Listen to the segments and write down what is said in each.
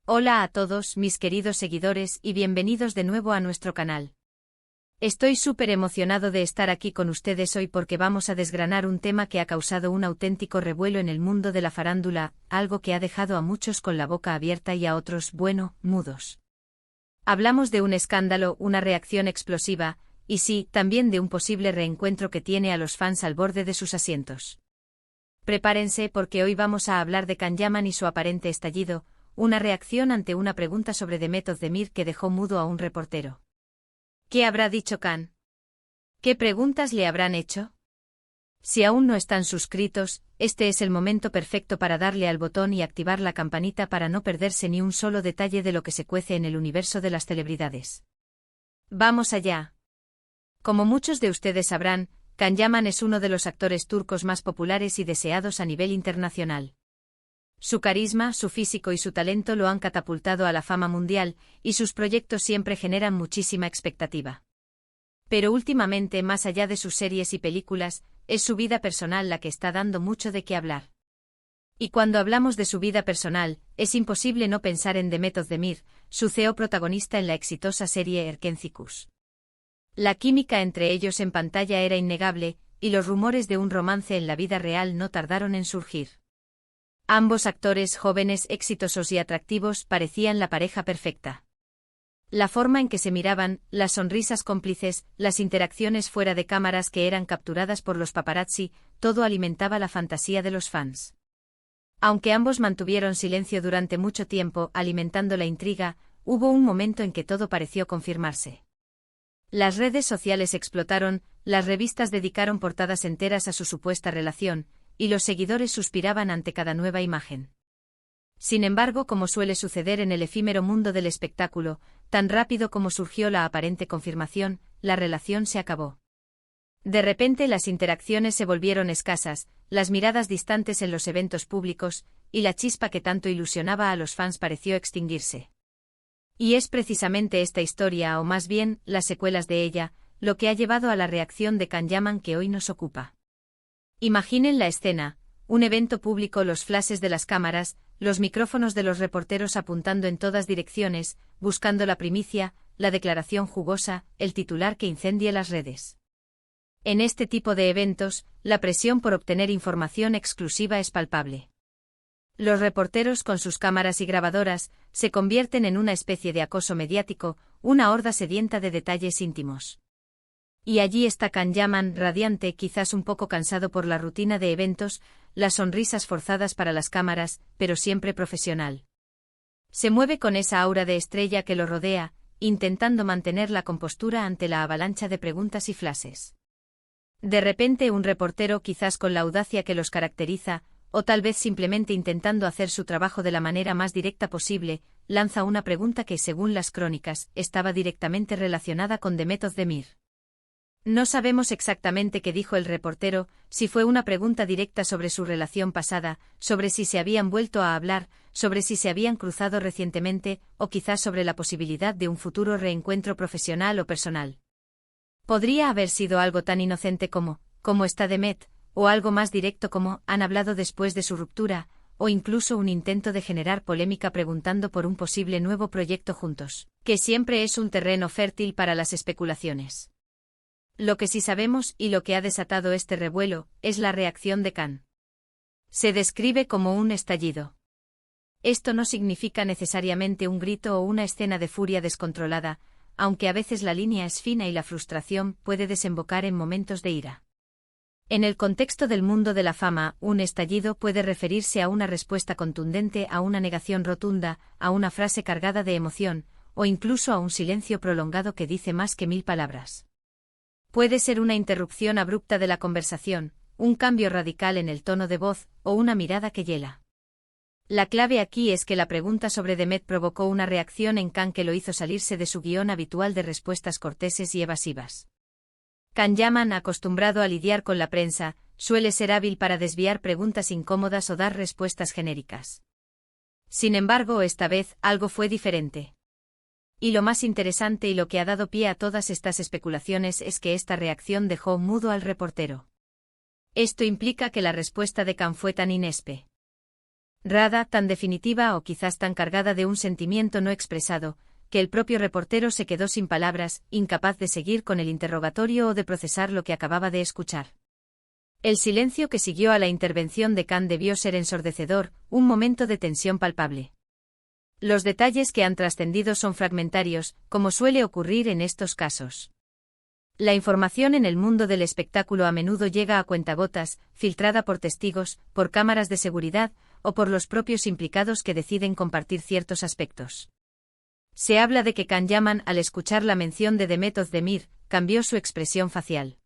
Hola a todos mis queridos seguidores y bienvenidos de nuevo a nuestro canal. Estoy súper emocionado de estar aquí con ustedes hoy porque vamos a desgranar un tema que ha causado un auténtico revuelo en el mundo de la farándula, algo que ha dejado a muchos con la boca abierta y a otros, bueno, mudos. Hablamos de un escándalo, una reacción explosiva, y sí, también de un posible reencuentro que tiene a los fans al borde de sus asientos. Prepárense porque hoy vamos a hablar de Can Yaman y su aparente estallido, una reacción ante una pregunta sobre Demet Özdemir que dejó mudo a un reportero. ¿Qué habrá dicho Can? ¿Qué preguntas le habrán hecho? Si aún no están suscritos, este es el momento perfecto para darle al botón y activar la campanita para no perderse ni un solo detalle de lo que se cuece en el universo de las celebridades. ¡Vamos allá! Como muchos de ustedes sabrán, Can Yaman es uno de los actores turcos más populares y deseados a nivel internacional. Su carisma, su físico y su talento lo han catapultado a la fama mundial, y sus proyectos siempre generan muchísima expectativa. Pero últimamente, más allá de sus series y películas, es su vida personal la que está dando mucho de qué hablar. Y cuando hablamos de su vida personal, es imposible no pensar en Demet Özdemir, su CEO protagonista en la exitosa serie Erkenci. La química entre ellos en pantalla era innegable, y los rumores de un romance en la vida real no tardaron en surgir. Ambos actores jóvenes, exitosos y atractivos parecían la pareja perfecta. La forma en que se miraban, las sonrisas cómplices, las interacciones fuera de cámaras que eran capturadas por los paparazzi, todo alimentaba la fantasía de los fans. Aunque ambos mantuvieron silencio durante mucho tiempo, alimentando la intriga, hubo un momento en que todo pareció confirmarse. Las redes sociales explotaron, las revistas dedicaron portadas enteras a su supuesta relación, y los seguidores suspiraban ante cada nueva imagen. Sin embargo, como suele suceder en el efímero mundo del espectáculo, tan rápido como surgió la aparente confirmación, la relación se acabó. De repente las interacciones se volvieron escasas, las miradas distantes en los eventos públicos, y la chispa que tanto ilusionaba a los fans pareció extinguirse. Y es precisamente esta historia, o más bien, las secuelas de ella, lo que ha llevado a la reacción de Can Yaman que hoy nos ocupa. Imaginen la escena, un evento público, los flashes de las cámaras, los micrófonos de los reporteros apuntando en todas direcciones, buscando la primicia, la declaración jugosa, el titular que incendie las redes. En este tipo de eventos, la presión por obtener información exclusiva es palpable. Los reporteros con sus cámaras y grabadoras se convierten en una especie de acoso mediático, una horda sedienta de detalles íntimos. Y allí está Can Yaman, radiante, quizás un poco cansado por la rutina de eventos, las sonrisas forzadas para las cámaras, pero siempre profesional. Se mueve con esa aura de estrella que lo rodea, intentando mantener la compostura ante la avalancha de preguntas y flashes. De repente un reportero, quizás con la audacia que los caracteriza, o tal vez simplemente intentando hacer su trabajo de la manera más directa posible, lanza una pregunta que, según las crónicas, estaba directamente relacionada con Demet Özdemir. No sabemos exactamente qué dijo el reportero, si fue una pregunta directa sobre su relación pasada, sobre si se habían vuelto a hablar, sobre si se habían cruzado recientemente, o quizás sobre la posibilidad de un futuro reencuentro profesional o personal. Podría haber sido algo tan inocente como ¿cómo está Demet?, o algo más directo como ¿han hablado después de su ruptura?, o incluso un intento de generar polémica preguntando por un posible nuevo proyecto juntos, que siempre es un terreno fértil para las especulaciones. Lo que sí sabemos, y lo que ha desatado este revuelo, es la reacción de Can. Se describe como un estallido. Esto no significa necesariamente un grito o una escena de furia descontrolada, aunque a veces la línea es fina y la frustración puede desembocar en momentos de ira. En el contexto del mundo de la fama, un estallido puede referirse a una respuesta contundente, a una negación rotunda, a una frase cargada de emoción, o incluso a un silencio prolongado que dice más que 1000 palabras. Puede ser una interrupción abrupta de la conversación, un cambio radical en el tono de voz, o una mirada que hiela. La clave aquí es que la pregunta sobre Demet provocó una reacción en Can que lo hizo salirse de su guión habitual de respuestas corteses y evasivas. Can Yaman, acostumbrado a lidiar con la prensa, suele ser hábil para desviar preguntas incómodas o dar respuestas genéricas. Sin embargo, esta vez, algo fue diferente. Y lo más interesante y lo que ha dado pie a todas estas especulaciones es que esta reacción dejó mudo al reportero. Esto implica que la respuesta de Can fue tan inesperada. Rada, tan definitiva o quizás tan cargada de un sentimiento no expresado, que el propio reportero se quedó sin palabras, incapaz de seguir con el interrogatorio o de procesar lo que acababa de escuchar. El silencio que siguió a la intervención de Khan debió ser ensordecedor, un momento de tensión palpable. Los detalles que han trascendido son fragmentarios, como suele ocurrir en estos casos. La información en el mundo del espectáculo a menudo llega a cuentagotas, filtrada por testigos, por cámaras de seguridad, o por los propios implicados que deciden compartir ciertos aspectos. Se habla de que Can Yaman, al escuchar la mención de Demet Özdemir, cambió su expresión facial.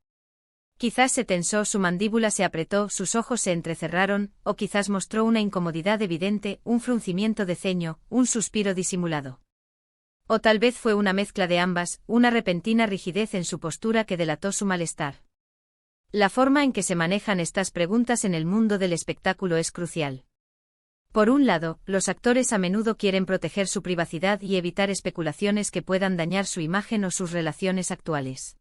Quizás se tensó, su mandíbula se apretó, sus ojos se entrecerraron, o quizás mostró una incomodidad evidente, un fruncimiento de ceño, un suspiro disimulado. O tal vez fue una mezcla de ambas, una repentina rigidez en su postura que delató su malestar. La forma en que se manejan estas preguntas en el mundo del espectáculo es crucial. Por un lado, los actores a menudo quieren proteger su privacidad y evitar especulaciones que puedan dañar su imagen o sus relaciones actuales.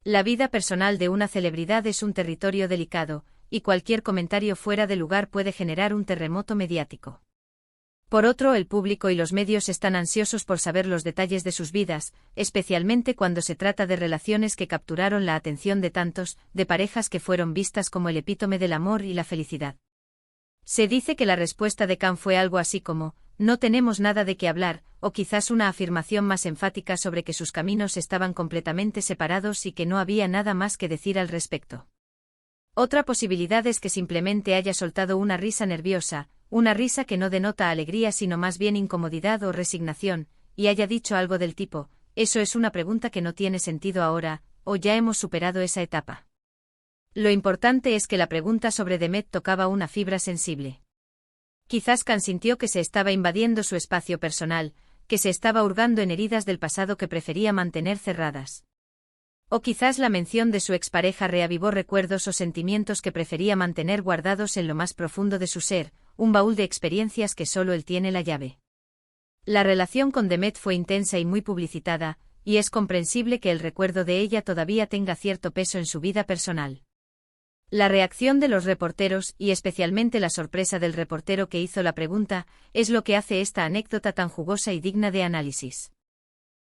La vida personal de una celebridad es un territorio delicado, y cualquier comentario fuera de lugar puede generar un terremoto mediático. Por otro, el público y los medios están ansiosos por saber los detalles de sus vidas, especialmente cuando se trata de relaciones que capturaron la atención de tantos, de parejas que fueron vistas como el epítome del amor y la felicidad. Se dice que la respuesta de Khan fue algo así como, no tenemos nada de qué hablar, o quizás una afirmación más enfática sobre que sus caminos estaban completamente separados y que no había nada más que decir al respecto. Otra posibilidad es que simplemente haya soltado una risa nerviosa, una risa que no denota alegría sino más bien incomodidad o resignación, y haya dicho algo del tipo, eso es una pregunta que no tiene sentido ahora, o ya hemos superado esa etapa. Lo importante es que la pregunta sobre Demet tocaba una fibra sensible. Quizás Khan sintió que se estaba invadiendo su espacio personal, que se estaba hurgando en heridas del pasado que prefería mantener cerradas. O quizás la mención de su expareja reavivó recuerdos o sentimientos que prefería mantener guardados en lo más profundo de su ser, un baúl de experiencias que solo él tiene la llave. La relación con Demet fue intensa y muy publicitada, y es comprensible que el recuerdo de ella todavía tenga cierto peso en su vida personal. La reacción de los reporteros, y especialmente la sorpresa del reportero que hizo la pregunta, es lo que hace esta anécdota tan jugosa y digna de análisis.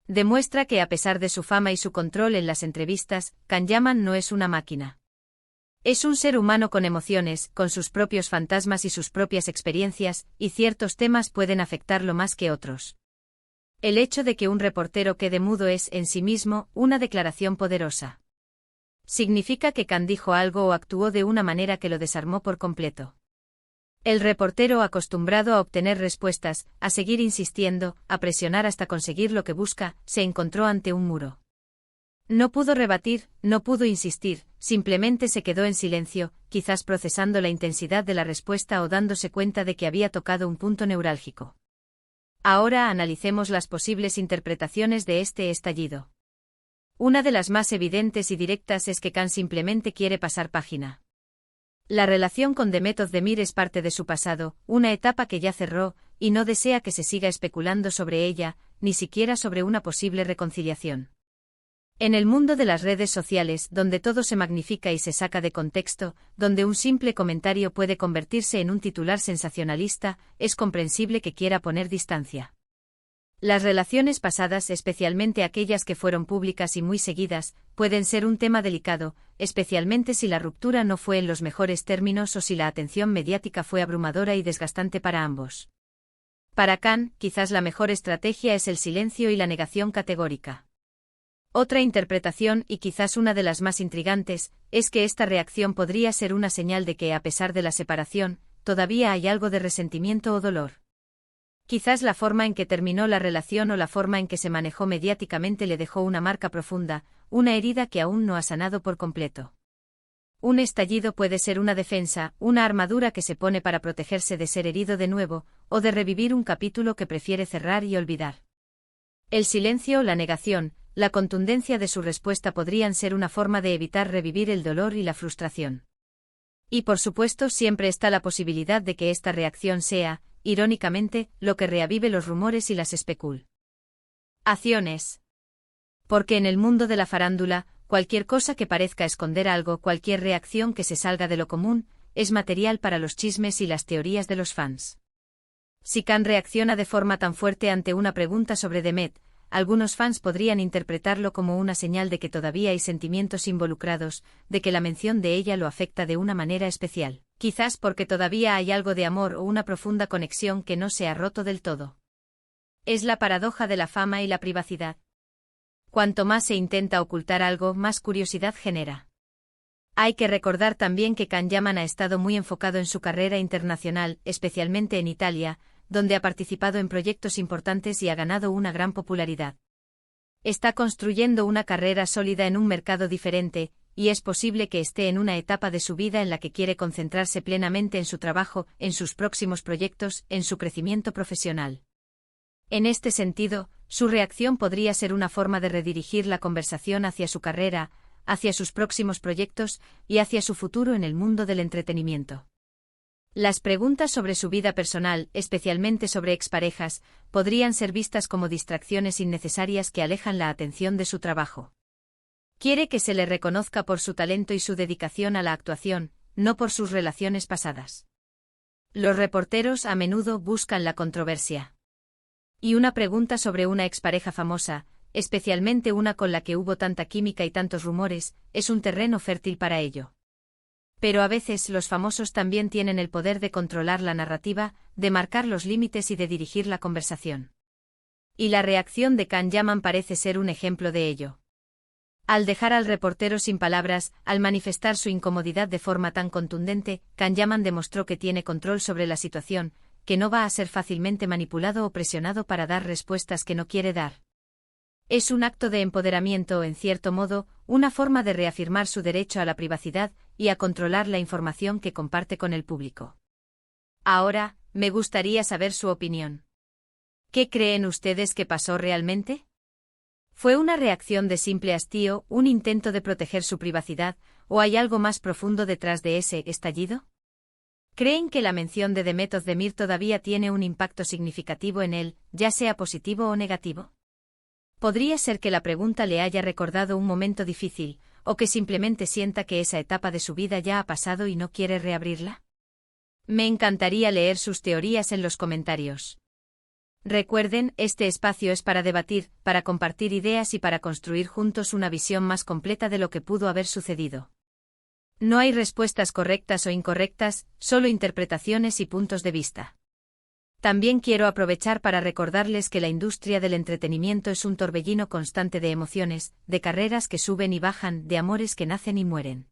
Demuestra que a pesar de su fama y su control en las entrevistas, Can Yaman no es una máquina. Es un ser humano con emociones, con sus propios fantasmas y sus propias experiencias, y ciertos temas pueden afectarlo más que otros. El hecho de que un reportero quede mudo es, en sí mismo, una declaración poderosa. Significa que Khan dijo algo o actuó de una manera que lo desarmó por completo. El reportero, acostumbrado a obtener respuestas, a seguir insistiendo, a presionar hasta conseguir lo que busca, se encontró ante un muro. No pudo rebatir, no pudo insistir, simplemente se quedó en silencio, quizás procesando la intensidad de la respuesta o dándose cuenta de que había tocado un punto neurálgico. Ahora analicemos las posibles interpretaciones de este estallido. Una de las más evidentes y directas es que Khan simplemente quiere pasar página. La relación con Demet Özdemir es parte de su pasado, una etapa que ya cerró, y no desea que se siga especulando sobre ella, ni siquiera sobre una posible reconciliación. En el mundo de las redes sociales, donde todo se magnifica y se saca de contexto, donde un simple comentario puede convertirse en un titular sensacionalista, es comprensible que quiera poner distancia. Las relaciones pasadas, especialmente aquellas que fueron públicas y muy seguidas, pueden ser un tema delicado, especialmente si la ruptura no fue en los mejores términos o si la atención mediática fue abrumadora y desgastante para ambos. Para Khan, quizás la mejor estrategia es el silencio y la negación categórica. Otra interpretación, y quizás una de las más intrigantes, es que esta reacción podría ser una señal de que, a pesar de la separación, todavía hay algo de resentimiento o dolor. Quizás la forma en que terminó la relación o la forma en que se manejó mediáticamente le dejó una marca profunda, una herida que aún no ha sanado por completo. Un estallido puede ser una defensa, una armadura que se pone para protegerse de ser herido de nuevo, o de revivir un capítulo que prefiere cerrar y olvidar. El silencio, la negación, la contundencia de su respuesta podrían ser una forma de evitar revivir el dolor y la frustración. Y por supuesto siempre está la posibilidad de que esta reacción sea, irónicamente, lo que reavive los rumores y las especulaciones. Porque en el mundo de la farándula, cualquier cosa que parezca esconder algo, cualquier reacción que se salga de lo común, es material para los chismes y las teorías de los fans. Si Khan reacciona de forma tan fuerte ante una pregunta sobre Demet, algunos fans podrían interpretarlo como una señal de que todavía hay sentimientos involucrados, de que la mención de ella lo afecta de una manera especial, quizás porque todavía hay algo de amor o una profunda conexión que no se ha roto del todo. Es la paradoja de la fama y la privacidad. Cuanto más se intenta ocultar algo, más curiosidad genera. Hay que recordar también que Can Yaman ha estado muy enfocado en su carrera internacional, especialmente en Italia, donde ha participado en proyectos importantes y ha ganado una gran popularidad. Está construyendo una carrera sólida en un mercado diferente, y es posible que esté en una etapa de su vida en la que quiere concentrarse plenamente en su trabajo, en sus próximos proyectos, en su crecimiento profesional. En este sentido, su reacción podría ser una forma de redirigir la conversación hacia su carrera, hacia sus próximos proyectos y hacia su futuro en el mundo del entretenimiento. Las preguntas sobre su vida personal, especialmente sobre exparejas, podrían ser vistas como distracciones innecesarias que alejan la atención de su trabajo. Quiere que se le reconozca por su talento y su dedicación a la actuación, no por sus relaciones pasadas. Los reporteros a menudo buscan la controversia. Y una pregunta sobre una expareja famosa, especialmente una con la que hubo tanta química y tantos rumores, es un terreno fértil para ello. Pero a veces los famosos también tienen el poder de controlar la narrativa, de marcar los límites y de dirigir la conversación. Y la reacción de Can Yaman parece ser un ejemplo de ello. Al dejar al reportero sin palabras, al manifestar su incomodidad de forma tan contundente, Can Yaman demostró que tiene control sobre la situación, que no va a ser fácilmente manipulado o presionado para dar respuestas que no quiere dar. Es un acto de empoderamiento, en cierto modo, una forma de reafirmar su derecho a la privacidad y a controlar la información que comparte con el público. Ahora, me gustaría saber su opinión. ¿Qué creen ustedes que pasó realmente? ¿Fue una reacción de simple hastío, un intento de proteger su privacidad, o hay algo más profundo detrás de ese estallido? ¿Creen que la mención de Demet Özdemir todavía tiene un impacto significativo en él, ya sea positivo o negativo? Podría ser que la pregunta le haya recordado un momento difícil, o que simplemente sienta que esa etapa de su vida ya ha pasado y no quiere reabrirla. Me encantaría leer sus teorías en los comentarios. Recuerden, este espacio es para debatir, para compartir ideas y para construir juntos una visión más completa de lo que pudo haber sucedido. No hay respuestas correctas o incorrectas, solo interpretaciones y puntos de vista. También quiero aprovechar para recordarles que la industria del entretenimiento es un torbellino constante de emociones, de carreras que suben y bajan, de amores que nacen y mueren.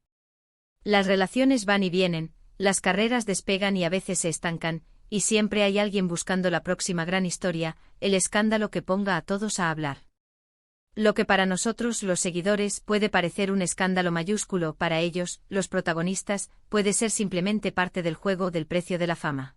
Las relaciones van y vienen, las carreras despegan y a veces se estancan, y siempre hay alguien buscando la próxima gran historia, el escándalo que ponga a todos a hablar. Lo que para nosotros, los seguidores, puede parecer un escándalo mayúsculo, para ellos, los protagonistas, puede ser simplemente parte del juego del precio de la fama.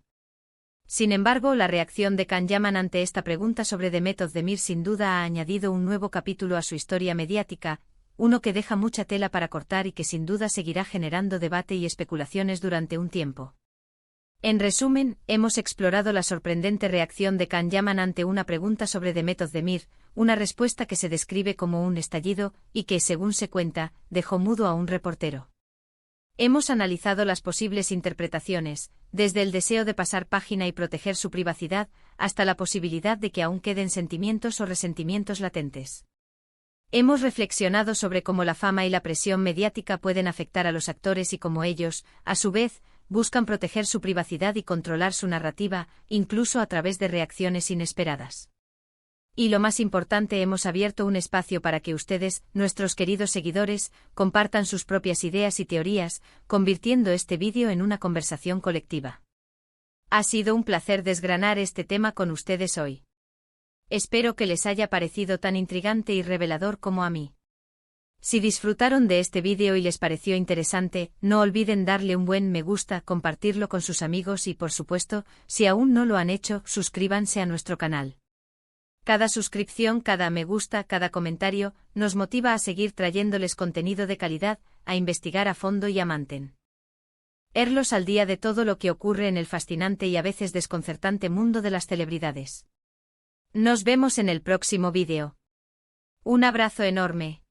Sin embargo, la reacción de Can Yaman ante esta pregunta sobre Demet Özdemir sin duda ha añadido un nuevo capítulo a su historia mediática, uno que deja mucha tela para cortar y que sin duda seguirá generando debate y especulaciones durante un tiempo. En resumen, hemos explorado la sorprendente reacción de Can Yaman ante una pregunta sobre Demet Özdemir, una respuesta que se describe como un estallido y que, según se cuenta, dejó mudo a un reportero. Hemos analizado las posibles interpretaciones, desde el deseo de pasar página y proteger su privacidad, hasta la posibilidad de que aún queden sentimientos o resentimientos latentes. Hemos reflexionado sobre cómo la fama y la presión mediática pueden afectar a los actores y cómo ellos, a su vez, buscan proteger su privacidad y controlar su narrativa, incluso a través de reacciones inesperadas. Y lo más importante, hemos abierto un espacio para que ustedes, nuestros queridos seguidores, compartan sus propias ideas y teorías, convirtiendo este vídeo en una conversación colectiva. Ha sido un placer desgranar este tema con ustedes hoy. Espero que les haya parecido tan intrigante y revelador como a mí. Si disfrutaron de este vídeo y les pareció interesante, no olviden darle un buen me gusta, compartirlo con sus amigos y, por supuesto, si aún no lo han hecho, suscríbanse a nuestro canal. Cada suscripción, cada me gusta, cada comentario, nos motiva a seguir trayéndoles contenido de calidad, a investigar a fondo y a mantenerlos al día de todo lo que ocurre en el fascinante y a veces desconcertante mundo de las celebridades. Nos vemos en el próximo vídeo. Un abrazo enorme.